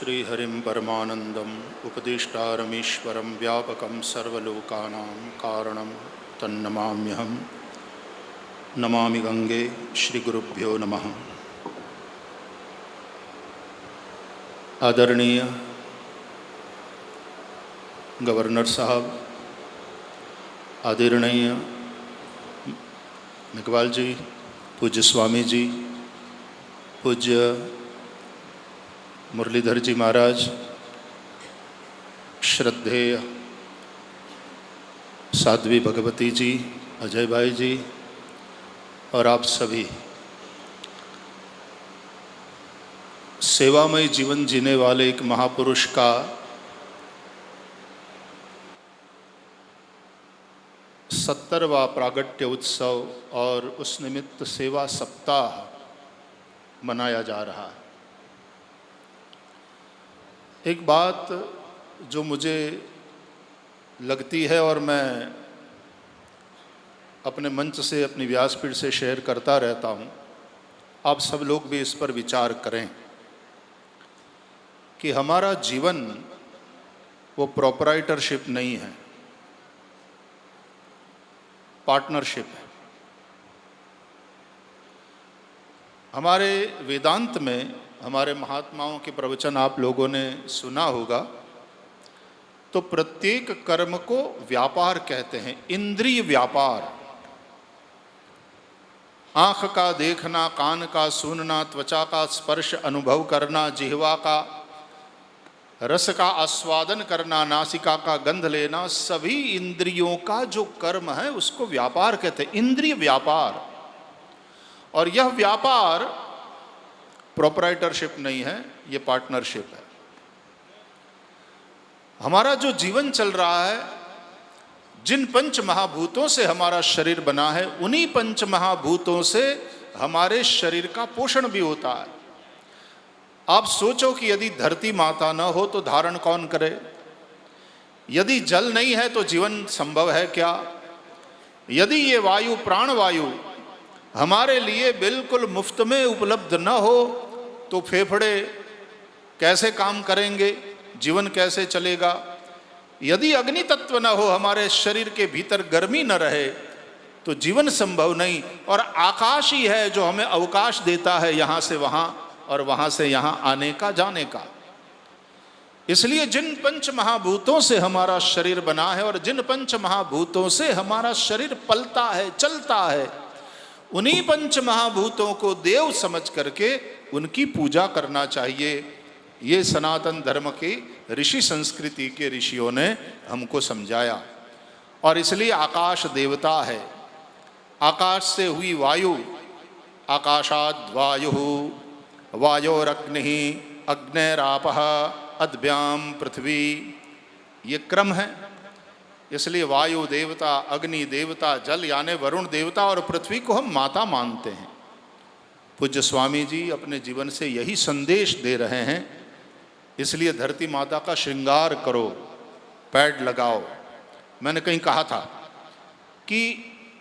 श्रीहरिं परमानन्दम् उपदेष्टारमीश्वरं व्यापकं सर्वलोकानां कारणं तन्नमाम्यहं। नमामि गंगे। श्रीगुरुभ्यो नमः। आदरणीय गवर्नर साहब, आदरणीय मेघवाल जी, पूज्य स्वामी जी, पूज्य मुरलीधर जी महाराज, श्रद्धेय साध्वी भगवती जी, अजय भाई जी और आप सभी, सेवामय जीवन जीने वाले एक महापुरुष का सत्तरवां प्रागट्य उत्सव और उस निमित्त सेवा सप्ताह मनाया जा रहा है। एक बात जो मुझे लगती है और मैं अपने मंच से, अपनी व्यासपीठ से शेयर करता रहता हूँ, आप सब लोग भी इस पर विचार करें कि हमारा जीवन वो प्रोपराइटरशिप नहीं है, पार्टनरशिप है। हमारे वेदांत में, हमारे महात्माओं के प्रवचन आप लोगों ने सुना होगा, तो प्रत्येक कर्म को व्यापार कहते हैं, इंद्रिय व्यापार। आँख का देखना, कान का सुनना, त्वचा का स्पर्श अनुभव करना, जिह्वा का रस का आस्वादन करना, नासिका का गंध लेना, सभी इंद्रियों का जो कर्म है उसको व्यापार कहते हैं, इंद्रिय व्यापार। और यह व्यापार प्रोपराइटरशिप नहीं है, ये पार्टनरशिप है। हमारा जो जीवन चल रहा है, जिन पंच महाभूतों से हमारा शरीर बना है, उन्हीं पंच महाभूतों से हमारे शरीर का पोषण भी होता है। आप सोचो कि यदि धरती माता न हो तो धारण कौन करे? यदि जल नहीं है तो जीवन संभव है क्या? यदि ये वायु, प्राण वायु हमारे लिए बिल्कुल मुफ्त में उपलब्ध न हो तो फेफड़े कैसे काम करेंगे? जीवन कैसे चलेगा? यदि अग्नि तत्व न हो, हमारे शरीर के भीतर गर्मी न रहे तो जीवन संभव नहीं। और आकाश ही है जो हमें अवकाश देता है यहाँ से वहाँ और वहाँ से यहाँ आने का, जाने का। इसलिए जिन पंच महाभूतों से हमारा शरीर बना है और जिन पंच महाभूतों से हमारा शरीर पलता है, चलता है, उन्हीं पंच महाभूतों को देव समझ करके उनकी पूजा करना चाहिए। ये सनातन धर्म की ऋषि संस्कृति के ऋषियों ने हमको समझाया। और इसलिए आकाश देवता है। आकाश से हुई वायु, आकाशाद वायु, वायोरग्नि, अग्नेरापः, अद्भ्याम पृथ्वी, ये क्रम है। इसलिए वायु देवता, अग्नि देवता, जल यानी वरुण देवता और पृथ्वी को हम माता मानते हैं। पूज्य स्वामी जी अपने जीवन से यही संदेश दे रहे हैं। इसलिए धरती माता का श्रृंगार करो, पैड लगाओ। मैंने कहीं कहा था कि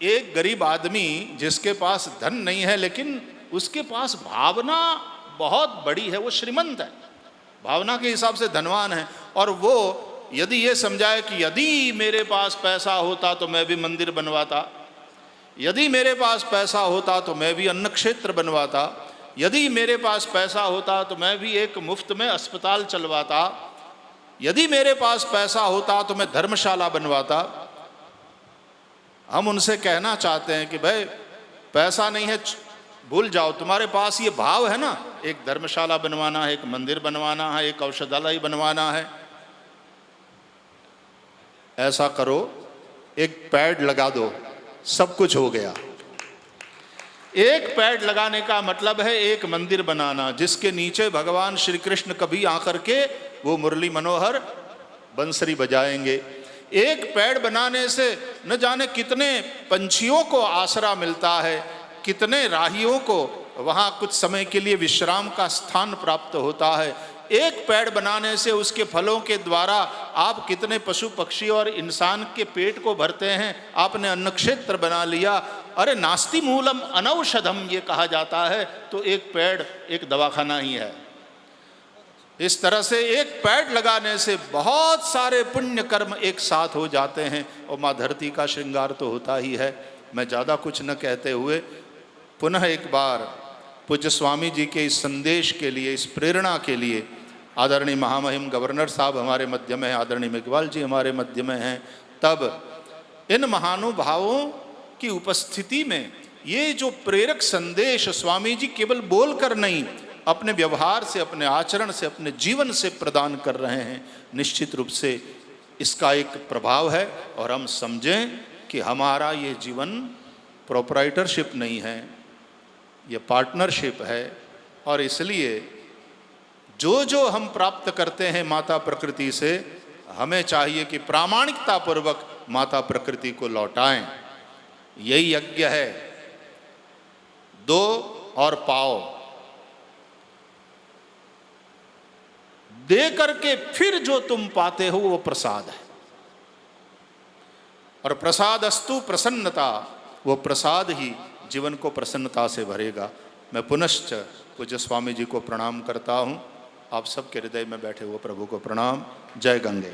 एक गरीब आदमी जिसके पास धन नहीं है लेकिन उसके पास भावना बहुत बड़ी है, वो श्रीमंत है, भावना के हिसाब से धनवान है। और वो यदि ये समझाए कि यदि मेरे पास पैसा होता तो मैं भी मंदिर बनवाता, यदि मेरे पास पैसा होता तो मैं भी अन्न क्षेत्र बनवाता, यदि मेरे पास पैसा होता तो मैं भी एक मुफ्त में अस्पताल चलवाता, यदि मेरे पास पैसा होता तो मैं धर्मशाला बनवाता। हम उनसे कहना चाहते हैं कि भाई पैसा नहीं है, भूल जाओ, तुम्हारे पास ये भाव है ना, एक धर्मशाला बनवाना है, एक मंदिर बनवाना है, एक औषधालय बनवाना है, ऐसा करो, एक पैड लगा दो, सब कुछ हो गया। एक पैड लगाने का मतलब है एक मंदिर बनाना, जिसके नीचे भगवान श्री कृष्ण कभी आकर के वो मुरली मनोहर बंसरी बजाएंगे। एक पैड बनाने से न जाने कितने पंछियों को आसरा मिलता है, कितने राहियों को वहाँ कुछ समय के लिए विश्राम का स्थान प्राप्त होता है। एक पेड़ बनाने से उसके फलों के द्वारा आप कितने पशु पक्षी और इंसान के पेट को भरते हैं। आपने अन्न क्षेत्र बना लिया। अरे नास्ति मूलम अनौषधम ये कहा जाता है, तो एक पेड़ एक दवाखाना ही है। इस तरह से एक पैड लगाने से बहुत सारे पुण्य कर्म एक साथ हो जाते हैं और माँ धरती का श्रृंगार तो होता ही है। मैं ज़्यादा कुछ न कहते हुए पुनः एक बार पूज्य स्वामी जी के इस संदेश के लिए, इस प्रेरणा के लिए आदरणीय महामहिम गवर्नर साहब हमारे मध्य में हैं, आदरणीय मेघवाल जी हमारे मध्य में हैं, तब इन महानुभावों की उपस्थिति में ये जो प्रेरक संदेश स्वामी जी केवल बोलकर नहीं, अपने व्यवहार से, अपने आचरण से, अपने जीवन से प्रदान कर रहे हैं, निश्चित रूप से इसका एक प्रभाव है। और हम समझें कि हमारा ये जीवन प्रोप्राइटरशिप नहीं है, ये पार्टनरशिप है। और इसलिए जो जो हम प्राप्त करते हैं माता प्रकृति से, हमें चाहिए कि प्रामाणिकता पूर्वक माता प्रकृति को लौटाएं। यही यज्ञ है, दो और पाओ, दे करके फिर जो तुम पाते हो वो प्रसाद है। और प्रसाद अस्तु प्रसन्नता, वो प्रसाद ही जीवन को प्रसन्नता से भरेगा। मैं पुनश्च पूज्य स्वामी जी को प्रणाम करता हूँ। आप सबके हृदय में बैठे हुए प्रभु को प्रणाम। जय गंगे।